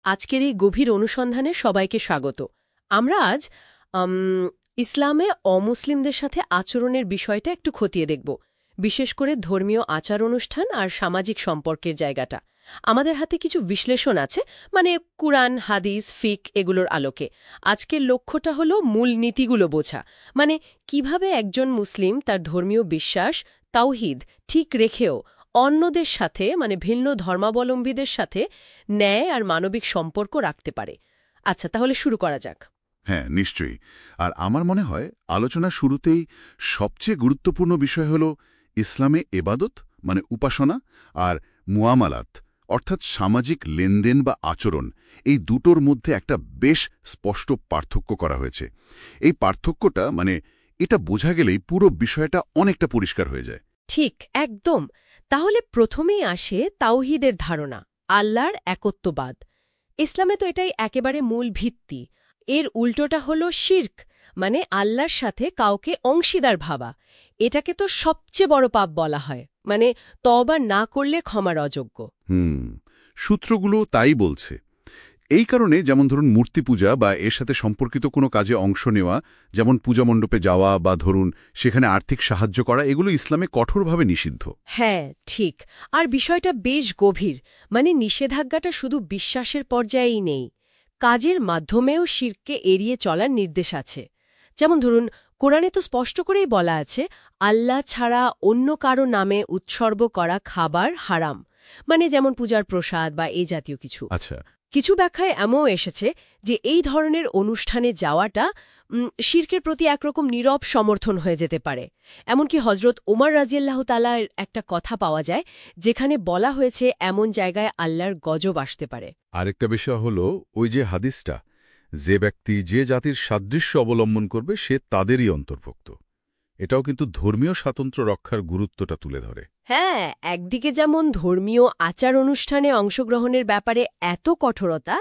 আজকের এই গভীর অনুসন্ধানে সবাইকে স্বাগত। আমরা আজ ইসলামে অমুসলিমদের সাথে আচরণের বিষয়টা একটু খতিয়ে দেখব, বিশেষ করে ধর্মীয় আচার অনুষ্ঠান আর সামাজিক সম্পর্কের জায়গাটা। আমাদের হাতে কিছু বিশ্লেষণ আছে, মানে কুরআন, হাদিস, ফিক এগুলোর আলোকে। আজকের লক্ষ্যটা হলো মূল নীতিগুলো বোঝা, মানে কিভাবে একজন মুসলিম তার ধর্মীয় বিশ্বাস, তাওহিদ ঠিক রেখেও অন্যদের সাথে, মানে ভিন্ন ধর্মাবলম্বীদের সাথে ন্যায় আর মানবিক সম্পর্ক রাখতে পারে। আচ্ছা, তাহলে শুরু করা যাক। হ্যাঁ, নিশ্চয়ই। আর আমার মনে হয় আলোচনার শুরুতেই সবচেয়ে গুরুত্বপূর্ণ বিষয় হল ইসলামে এবাদত মানে উপাসনা আর মুআমালাত অর্থাৎ সামাজিক লেনদেন বা আচরণ, এই দুটোর মধ্যে একটা বেশ স্পষ্ট পার্থক্য করা হয়েছে। এই পার্থক্যটা মানে এটা বোঝা গেলেই পুরো বিষয়টা অনেকটা পরিষ্কার হয়ে যায়। ঠিক, একদম। তাহলে প্রথমেই আসে তাওহীদের ধারণা, আল্লাহর একত্ববাদ। ইসলামে তো এটাই একেবারে মূল ভিত্তি। এর উল্টোটা হলো শিরক, মানে আল্লাহর সাথে কাউকে অংশীদার ভাবা। এটাকে তো সবচেয়ে বড় পাপ বলা হয়, মানে তওবা না করলে ক্ষমার অযোগ্য। সূত্রগুলো তাই বলছে। এই কারণে যেমন ধরুন মূর্তি পূজা বা এর সাথে সম্পর্কিত কোনো কাজে অংশ নেওয়া, যেমন পূজা মণ্ডপে যাওয়া বা ধরুন সেখানে আর্থিক সাহায্য করা, এগুলো ইসলামে কঠোরভাবে নিষিদ্ধ। হ্যাঁ, ঠিক। আর বিষয়টা বেশ গভীর, মানে নিষেধাজ্ঞাটা শুধু বিশ্বাসের পর্যায়েই নেই, কাজের মাধ্যমেও শিরককে এড়িয়ে চলার নির্দেশ আছে। যেমন ধরুন, কোরআনে তো স্পষ্ট করেই বলা আছে, আল্লাহ ছাড়া অন্য কারো নামে উৎসর্গ করা খাবার হারাম, মানে যেমন পূজার প্রসাদ বা এই জাতীয় কিছু। আচ্ছা। কিছু ব্যাখ্যায় এমনও এসেছে যে এই ধরনের অনুষ্ঠানে যাওয়াটা শিরকের প্রতি একরকম নীরব সমর্থন হয়ে যেতে পারে। এমনকি হজরত ওমর রাজিয়াল্লাহু তাআলার একটা কথা পাওয়া যায়, যেখানে বলা হয়েছে এমন জায়গায় আল্লাহর গজব আসতে পারে। আরেকটা বিষয় হলো ওই যে হাদিসটা, যে ব্যক্তি যে জাতির সাদৃশ্য অবলম্বন করবে সে তাদেরই অন্তর্ভুক্ত। এটাও কিন্তু ধর্মীয় স্বাতন্ত্র্য রক্ষার গুরুত্বটা তুলে ধরে। হ্যাঁ, একদিকে যেমন ধর্মীয় আচার অনুষ্ঠানে অংশগ্রহণের ব্যাপারে এত কঠোরতা,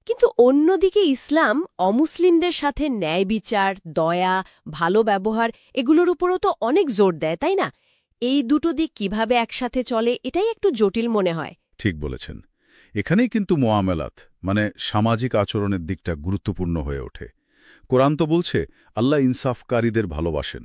কিন্তু অন্যদিকে ইসলাম অমুসলিমদের সাথে ন্যায় বিচার, দয়া, ভালো ব্যবহার এগুলোর উপরও তো অনেক জোর দেয়, তাই না? এই দুটো দিক কিভাবে একসাথে চলে এটাই একটু জটিল মনে হয়। ঠিক বলেছেন। এখানেই কিন্তু মুআমালাত মানে সামাজিক আচরণের দিকটা গুরুত্বপূর্ণ হয়ে ওঠে। কোরআন তো বলছে আল্লাহ ইনসাফকারীদের ভালোবাসেন।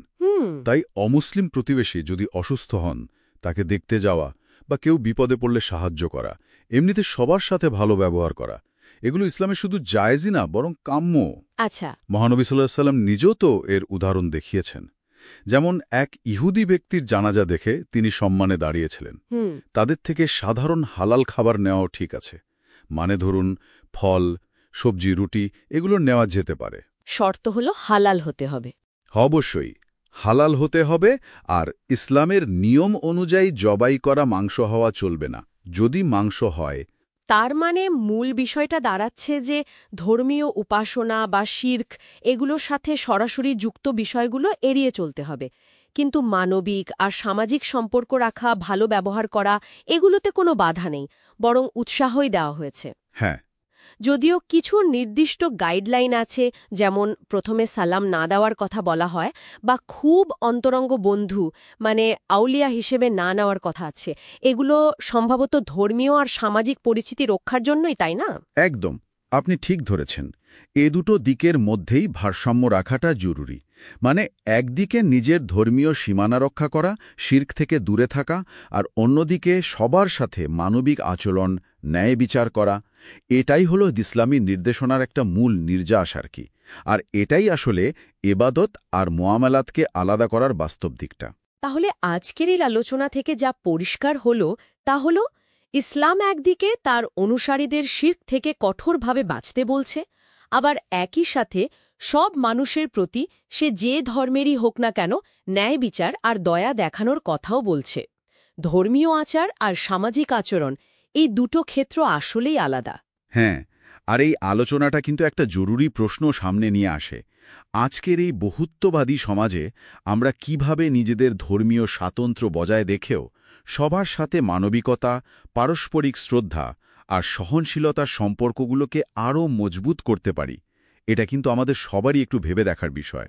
তাই অমুসলিম প্রতিবেশী যদি অসুস্থ হন তাকে দেখতে যাওয়া বা কেউ বিপদে পড়লে সাহায্য করা, এমনিতে সবার সাথে ভালো ব্যবহার করা, এগুলো ইসলামে শুধু জায়েজই না বরং কাম্য। আচ্ছা। মহানবী সাল্লাল্লাহু আলাইহি ওয়াসাল্লাম নিজেও তো এর উদাহরণ দেখিয়েছেন। যেমন এক ইহুদি ব্যক্তির জানাজা দেখে তিনি সম্মানে দাঁড়িয়েছিলেন। তাদের থেকে সাধারণ হালাল খাবার নেওয়াও ঠিক আছে, মানে ধরুন ফল, সবজি, রুটি এগুলো নেওয়া যেতে পারে। শর্ত হলো হালাল হতে হবে। অবশ্যই হালাল হতে হবে, আর ইসলামের নিয়ম অনুযায়ী জবাই করা মাংস হওয়া চলবে না। যদি মাংস হয়, তার মানে মূল বিষয়টা দাঁড়াচ্ছে যে ধর্মীয় উপাসনা বা শিরক এগুলোর সাথে সরাসরি যুক্ত বিষয়গুলো এড়িয়ে চলতে হবে, কিন্তু মানবিক আর সামাজিক সম্পর্ক রাখা, ভালো ব্যবহার করা এগুলোতে কোনো বাধা নেই, বরং উৎসাহই দেওয়া হয়েছে। হ্যাঁ, যদিও কিছু নির্দিষ্ট গাইডলাইন আছে, যেমন প্রথমে সালাম না দেওয়ার কথা বলা হয়, বা খুব অন্তরঙ্গ বন্ধু মানে আউলিয়া হিসেবে না নেওয়ার কথা আছে। এগুলো সম্ভবত ধর্মীয় আর সামাজিক পরিচিতি রক্ষার জন্যই, তাই না? একদম, আপনি ঠিক ধরেছেন। এ দুটো দিকের মধ্যেই ভারসাম্য রাখাটা জরুরি। মানে একদিকে নিজের ধর্মীয় সীমানা রক্ষা করা, শিরক থেকে দূরে থাকা, আর অন্যদিকে সবার সাথে মানবিক আচরণ, ন্যায় বিচার করা। এটাই হলো ইসলামী নির্দেশনার একটা মূল নির্যাস আর কি। আর এটাই আসলে এবাদত আর মুআমালাতকে আলাদা করার বাস্তব দিকটা। তাহলে আজকের এই আলোচনা থেকে যা পরিষ্কার হলো তা হলো, ইসলাম একদিকে তার অনুসারীদের শিরক থেকে কঠোরভাবে বাঁচতে বলছে, আবার একই সাথে সব মানুষের প্রতি সে যে ধর্মেরই হোক না কেন ন্যায় বিচার আর দয়া দেখানোর কথাও বলছে। ধর্মীয় আচার আর সামাজিক আচরণ এই দুটো ক্ষেত্র আসলেই আলাদা। হ্যাঁ, আর এই আলোচনাটা কিন্তু একটা জরুরি প্রশ্ন সামনে নিয়ে আসে। আজকের এই বহুত্ববাদী সমাজে আমরা কিভাবে নিজেদের ধর্মীয় স্বাতন্ত্র্য বজায় রেখেও সবার সাথে মানবিকতা, পারস্পরিক শ্রদ্ধা আর সহনশীলতার সম্পর্কগুলোকে আরও মজবুত করতে পারি? এটা কিন্তু আমাদের সবারই একটু ভেবে দেখার বিষয়।